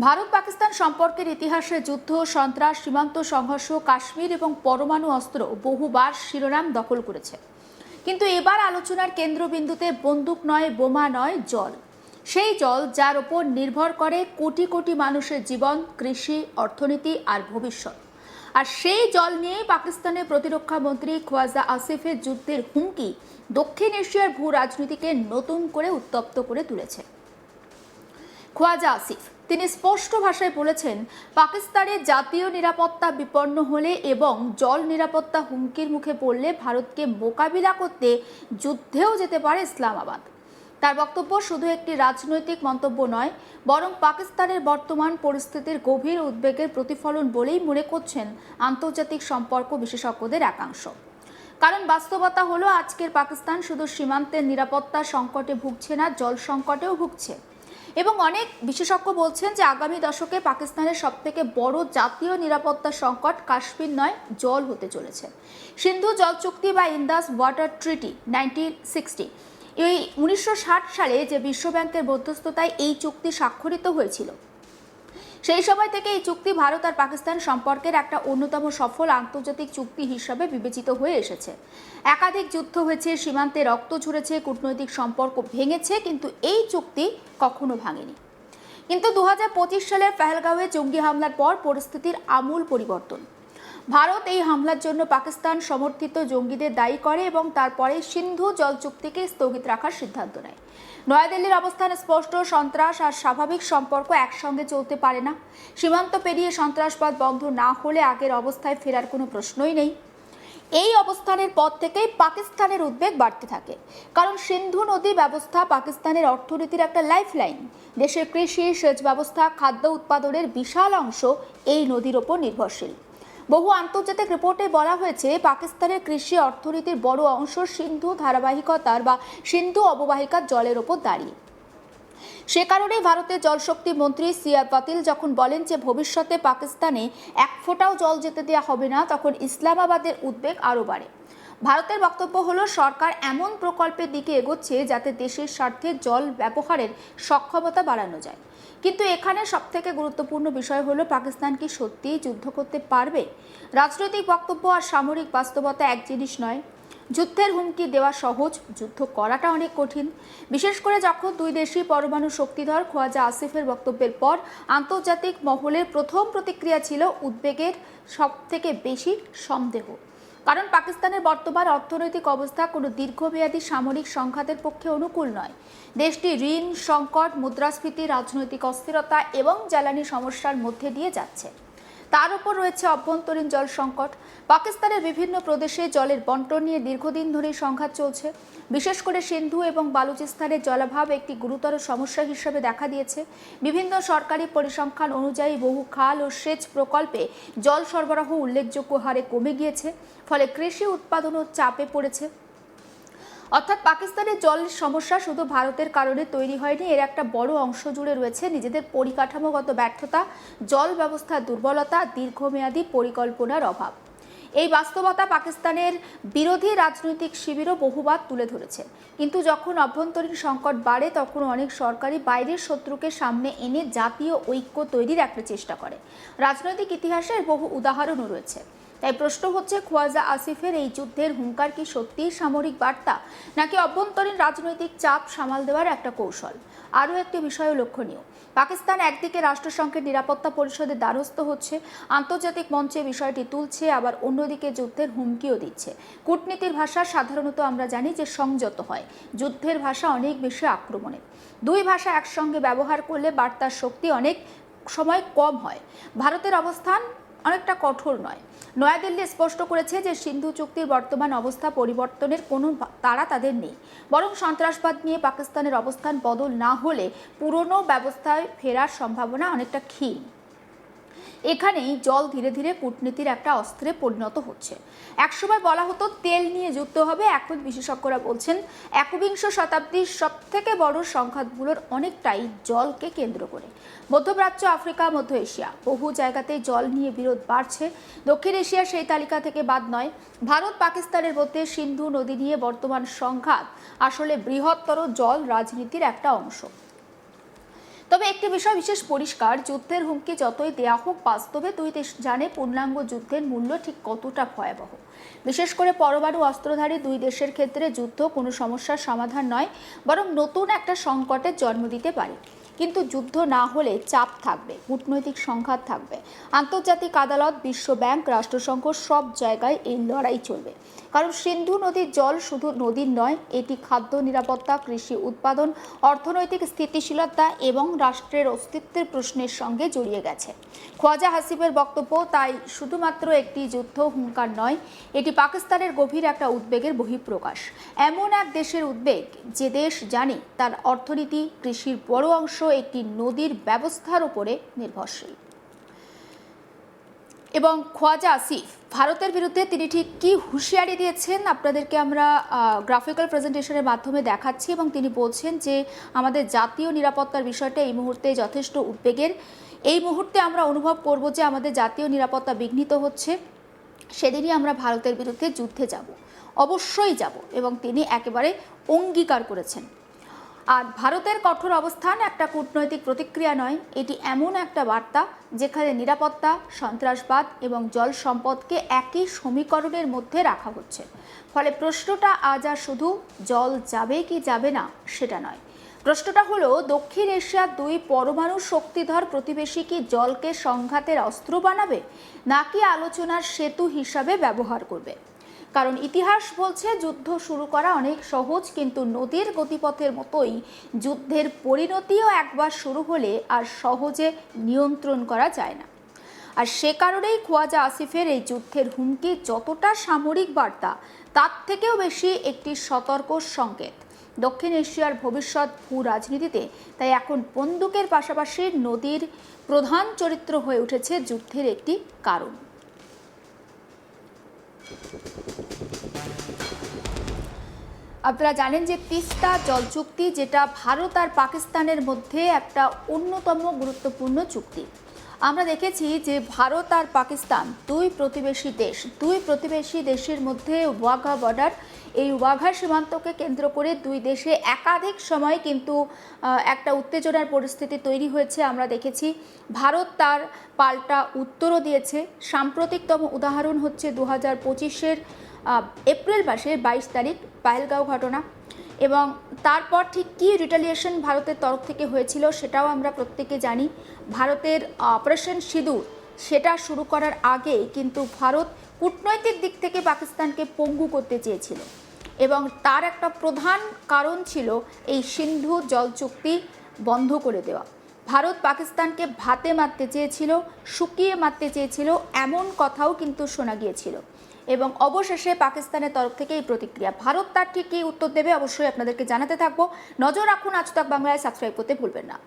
ভারত পাকিস্তান সম্পর্কের ইতিহাসে যুদ্ধ, সন্ত্রাস, সীমান্ত সংঘর্ষ, কাশ্মীর এবং পরমাণু অস্ত্র বহুবার শিরোনাম দখল করেছে। কিন্তু এবার আলোচনার কেন্দ্রবিন্দুতে বন্দুক নয়, বোমা নয়, জল। সেই জল যার ওপর নির্ভর করে কোটি কোটি মানুষের জীবন, কৃষি, অর্থনীতি আর ভবিষ্যৎ। আর সেই জল নিয়ে পাকিস্তানের প্রতিরক্ষা মন্ত্রী খোয়াজা আসিফের যুদ্ধের হুমকি দক্ষিণ এশিয়ার ভূ রাজনীতিকে নতুন করে উত্তপ্ত করে তুলেছে। খোয়াজা আসিফ তিনি স্পষ্ট ভাষায় বলেছেন, পাকিস্তানের জাতীয় নিরাপত্তা বিপন্ন হলে এবং জল নিরাপত্তা হুমকির মুখে পড়লে ভারতকে মোকাবিলা করতে যুদ্ধেও যেতে পারে ইসলামাবাদ। তার বক্তব্য শুধু একটি রাজনৈতিক মন্তব্য নয়, বরং পাকিস্তানের বর্তমান পরিস্থিতির গভীর উদ্বেগের প্রতিফলন বলেই মনে করছেন আন্তর্জাতিক সম্পর্ক বিশেষজ্ঞদের একাংশ। কারণ বাস্তবতা হলো, আজকের পাকিস্তান শুধু সীমান্তের নিরাপত্তা সংকটে ভুগছে না, জল সংকটেও ভুগছে। এবং অনেক বিশেষজ্ঞ বলছেন যে আগামী দশকে পাকিস্তানের সবথেকে বড় জাতীয় নিরাপত্তা সংকট কাশ্মীর নয়, জল হতে চলেছে। সিন্ধু জল চুক্তি বা ইন্দাস ওয়াটার ট্রিটি 1960, এই 1960 সালে যে বিশ্বব্যাংকের মধ্যস্থতায় এই চুক্তি স্বাক্ষরিত হয়েছিল, সেই সময় থেকে এই চুক্তি ভারত আর পাকিস্তান সম্পর্কের একটা অন্যতম সফল আন্তর্জাতিক চুক্তি হিসাবে বিবেচিত হয়ে এসেছে। একাধিক যুদ্ধ হয়েছে, সীমান্তে রক্ত ঝরেছে, কূটনৈতিক সম্পর্ক ভেঙেছে, কিন্তু এই চুক্তি কখনো ভাঙেনি। কিন্তু 2025 সালের পেহেলগাঁওয়ে জঙ্গি হামলার পর পরিস্থিতির আমূল পরিবর্তন। ভারত এই হামলার জন্য পাকিস্তান সমর্থিত জঙ্গিদের দায়ী করে এবং তারপরে সিন্ধু জল চুক্তিকে স্থগিত রাখার সিদ্ধান্ত নেয়। নয়াদিল্লির অবস্থান স্পষ্ট, সন্ত্রাস আর স্বাভাবিক সম্পর্ক একসঙ্গে চলতে পারে না। সীমান্ত পেরিয়ে সন্ত্রাসবাদ বন্ধ না হলে আগের অবস্থায় ফেরার কোনো প্রশ্নই নেই। এই অবস্থানের পর থেকেই পাকিস্তানের উদ্বেগ বাড়তে থাকে, কারণ সিন্ধু নদী ব্যবস্থা পাকিস্তানের অর্থনীতির একটা লাইফলাইন। দেশের কৃষি, সেচ ব্যবস্থা, খাদ্য উৎপাদনের বিশাল অংশ এই নদীর ওপর নির্ভরশীল। বহু আন্তর্জাতিক রিপোর্টে বলা হয়েছে, পাকিস্তানের কৃষি অর্থনীতির বড় অংশ সিন্ধু ধারাবাহিকতার বা সিন্ধু অববাহিকার জলের ওপর দাঁড়িয়ে। সে কারণেই ভারতের জলশক্তি মন্ত্রী সিআর পাতিল যখন বলেন যে ভবিষ্যতে পাকিস্তানে এক ফোঁটাও জল যেতে দেওয়া হবে না, তখন ইসলামাবাদের উদ্বেগ আরও বাড়ে। ভারতের বক্তব্য হলো, সরকার এমন প্রকল্পের দিকে এগোচ্ছে যাতে দেশের স্বার্থে জল ব্যবহারের সক্ষমতা বাড়ানো যায়। কিন্তু এখানে সবথেকে গুরুত্বপূর্ণ বিষয় হলো, পাকিস্তান কি সত্যিই যুদ্ধ করতে পারবে? রাজনৈতিক বক্তব্য আর সামরিক বাস্তবতা এক জিনিস নয়। যুদ্ধের হুমকি দেওয়া সহজ, যুদ্ধ করাটা অনেক কঠিন। বিশেষ করে যখন দুই দেশই পরমাণু শক্তিধর। খোয়াজা আসিফের বক্তব্যের পর আন্তর্জাতিক মহলের প্রথম প্রতিক্রিয়া ছিল উদ্বেগের সবথেকে বেশি সন্দেহ। কারণ পাকিস্তানের বর্তমান অর্থনৈতিক অবস্থা কোনো দীর্ঘমেয়াদী সামরিক সংঘাতের পক্ষে অনুকূল নয়। দেশটি ঋণ, সংকট, মুদ্রাস্ফীতি, রাজনৈতিক অস্থিরতা এবং জ্বালানি সমস্যার মধ্যে দিয়ে যাচ্ছে। তার উপর রয়েছে অভ্যন্তরীণ জল সংকট। পাকিস্তানের বিভিন্ন প্রদেশে জলের বন্টন নিয়ে দীর্ঘদিন ধরেই সংঘাত চলছে। বিশেষ করে সিন্ধু এবং বালুচিস্তানের জলাভাব একটি গুরুতর সমস্যা হিসেবে দেখা দিয়েছে। বিভিন্ন সরকারি পরিসংখ্যান অনুযায়ী বহু খাল ও সেচ প্রকল্পে জল সরবরাহ উল্লেখযোগ্য হারে কমে গিয়েছে, ফলে কৃষি উৎপাদনও চাপে পড়েছে। অর্থাৎ পাকিস্তানের জলের সমস্যা শুধু ভারতের কারণে তৈরি হয়নি, এর একটা বড় অংশ জুড়ে রয়েছে নিজেদের পরিকাঠামোগত ব্যর্থতা, জল ব্যবস্থার দুর্বলতা, দীর্ঘমেয়াদী পরিকল্পনার অভাব। এই বাস্তবতা পাকিস্তানের বিরোধী রাজনৈতিক শিবিরও বহুবার তুলে ধরেছে। কিন্তু যখন অভ্যন্তরীণ সংকট বাড়ে, তখন অনেক সরকারি বাইরের শত্রুকে সামনে এনে জাতীয় ঐক্য তৈরির একটা চেষ্টা করে। রাজনৈতিক ইতিহাসের বহু উদাহরণও রয়েছে। তাই প্রশ্ন হচ্ছে, খোয়াজা আসিফের এই যুদ্ধের হুঙ্কার কি সত্যিই সামরিক বার্তা, নাকি অভ্যন্তরীণ রাজনৈতিক চাপ সামাল দেওয়ার একটা কৌশল? আরও একটি বিষয় লক্ষণীয়, পাকিস্তান একদিকে রাষ্ট্রসংঘের নিরাপত্তা পরিষদের দ্বারস্থ হচ্ছে, আন্তর্জাতিক মঞ্চে বিষয়টি তুলছে, আবার অন্যদিকে যুদ্ধের হুমকিও দিচ্ছে। কূটনীতির ভাষা সাধারণত আমরা জানি যে সংযত হয়, যুদ্ধের ভাষা অনেক বেশি আক্রমণের। দুই ভাষা একসঙ্গে ব্যবহার করলে বার্তার শক্তি অনেক সময় কম হয়। ভারতের অবস্থান অনেকটা কঠোর নয়। নয়াদিল্লি স্পষ্ট করেছে যে সিন্ধু চুক্তির বর্তমান অবস্থা পরিবর্তনের কোনো তাড়া তাদের নেই, বরং সন্ত্রাসবাদ নিয়ে পাকিস্তানের অবস্থান বদল না হলে পুরনো ব্যবস্থায় ফেরার সম্ভাবনা অনেকটা ক্ষীণ। এখানেই জল ধীরে ধীরে কূটনীতির একটা অস্ত্রে পরিণত হচ্ছে। একসময় বলা হতো তেল নিয়ে যুদ্ধ হবে, এখন বিশেষজ্ঞরা বলছেন একবিংশ শতাব্দীর সবথেকে বড় সংঘাতগুলোর অনেকটাই জলকে কেন্দ্র করে। মধ্যপ্রাচ্য, আফ্রিকা, মধ্য এশিয়া বহু জায়গাতেই জল নিয়ে বিরোধ বাড়ছে। দক্ষিণ এশিয়া সেই তালিকা থেকে বাদ নয়। ভারত পাকিস্তানের মধ্যে সিন্ধু নদী নিয়ে বর্তমান সংঘাত আসলে বৃহত্তর জল রাজনীতির একটা অংশ। তবে একটি বিষয় বিশেষ পরিষ্কার, যুদ্ধের হুমকি যতই দেয়া হোক, বাস্তবে দুই দেশ জানে পূর্ণাঙ্গ যুদ্ধের মূল্য ঠিক কতটা ভয়াবহ। বিশেষ করে পরমাণু অস্ত্রধারী দুই দেশের ক্ষেত্রে যুদ্ধ কোনো সমস্যার সমাধান নয়, বরং নতুন একটা সংকটের জন্ম দিতে পারে। কিন্তু যুদ্ধ না হলে চাপ থাকবে, কূটনৈতিক সংঘাত থাকবে, আন্তর্জাতিক আদালত, বিশ্ব ব্যাংক, রাষ্ট্রসংঘ, সব জায়গায় এই লড়াই চলবে। কারণ সিন্ধু নদীর জল শুধু নদীর নয়, এটি খাদ্য নিরাপত্তা, কৃষি উৎপাদন, অর্থনৈতিক স্থিতিশীলতা এবং রাষ্ট্রের অস্তিত্বের প্রশ্নের সঙ্গে জড়িয়ে গেছে। খোয়াজা হাসিবের বক্তব্য তাই শুধুমাত্র একটি যুদ্ধ হুঙ্কার নয়, এটি পাকিস্তানের গভীর একটা উদ্বেগের বহিঃপ্রকাশ। এমন এক দেশের উদ্বেগ যে দেশ জানে তার অর্থনীতি, কৃষির বড় অংশ একটি নদীর ব্যবস্থার উপরে নির্ভরশীল। এবং খোয়াজা আসিফ ভারতের বিরুদ্ধে তিনি ঠিক কী হুঁশিয়ারি দিয়েছেন আপনাদেরকে আমরা গ্রাফিক্যাল প্রেজেন্টেশনের মাধ্যমে দেখাচ্ছি। এবং তিনি বলছেন যে আমাদের জাতীয় নিরাপত্তার বিষয়টা এই মুহূর্তে যথেষ্ট উদ্বেগের। এই মুহূর্তে আমরা অনুভব করব যে আমাদের জাতীয় নিরাপত্তা বিঘ্নিত হচ্ছে, সেদিনই আমরা ভারতের বিরুদ্ধে যুদ্ধে যাব, অবশ্যই যাব। এবং তিনি একেবারে অঙ্গীকার করেছেন। আর ভারতের কঠোর অবস্থান একটা কূটনৈতিক প্রতিক্রিয়া নয়, এটি এমন একটা বার্তা যেখানে নিরাপত্তা, সন্ত্রাসবাদ এবং জল সম্পদকে একই সমীকরণের মধ্যে রাখা হচ্ছে। ফলে প্রশ্নটা আজ আর শুধু জল যাবে কি যাবে না সেটা নয়, প্রশ্নটা হলো দক্ষিণ এশিয়ার দুই পরমাণু শক্তিধর প্রতিবেশী কি জলকে সংঘাতের অস্ত্র বানাবে, নাকি আলোচনার সেতু হিসাবে ব্যবহার করবে। কারণ ইতিহাস বলছে যুদ্ধ শুরু করা অনেক সহজ, কিন্তু নদীর গতিপথের মতোই যুদ্ধের পরিণতিও একবার শুরু হলে আর সহজে নিয়ন্ত্রণ করা যায় না। আর সে কারণেই খোয়াজা আসিফের এই যুদ্ধের হুমকি যতটা সামরিক বার্তা, তার থেকেও বেশি একটি সতর্ক সংকেত। দক্ষিণ এশিয়ার ভবিষ্যৎ ভূ রাজনীতিতে তাই এখন বন্দুকের পাশাপাশি নদীর প্রধান চরিত্র হয়ে উঠেছে যুদ্ধের একটি কারণ। আপনারা জানেন যে তিস্তা জল চুক্তি, যেটা ভারত আর পাকিস্তানের মধ্যে একটা অন্যতম গুরুত্বপূর্ণ চুক্তি। আমরা দেখেছি যে ভারত আর পাকিস্তান দুই প্রতিবেশী দেশের মধ্যে ওয়াঘা বর্ডার, এই ওয়াঘা সীমান্তকে কেন্দ্র করে দুই দেশে একাধিক সময় কিন্তু একটা উত্তেজনার পরিস্থিতি তৈরি হয়েছে। আমরা দেখেছি ভারত তার পাল্টা উত্তরও দিয়েছে। সাম্প্রতিকতম উদাহরণ হচ্ছে 2025-এর এপ্রিল মাসের 22 তারিখ পাহেলগাঁও ঘটনা। এবং তারপর ঠিক কী রিটালিয়েশন ভারতের তরফ থেকে হয়েছিল সেটাও আমরা প্রত্যেকে জানি। ভারতের অপারেশন সিঁদুর সেটা শুরু করার আগে কিন্তু ভারত কূটনৈতিক দিক থেকে পাকিস্তানকে পঙ্গু করতে চেয়েছিল, এবং তার একটা প্রধান কারণ ছিল এই সিন্ধু জল চুক্তি বন্ধ করে দেওয়া। ভারত পাকিস্তানকে ভাতে মারতে চেয়েছিল, শুকিয়ে মারতে চেয়েছিল, এমন কথাও কিন্তু শোনা গিয়েছিল। এবং অবশেষে পাকিস্তানের তরফ থেকে এই প্রতিক্রিয়া। ভারত তার ঠিক কী উত্তর দেবে অবশ্যই আপনাদেরকে জানাতে থাকবো। নজর রাখুন আজ তাক বাংলায়, সাবস্ক্রাইব করতে ভুলবেন না।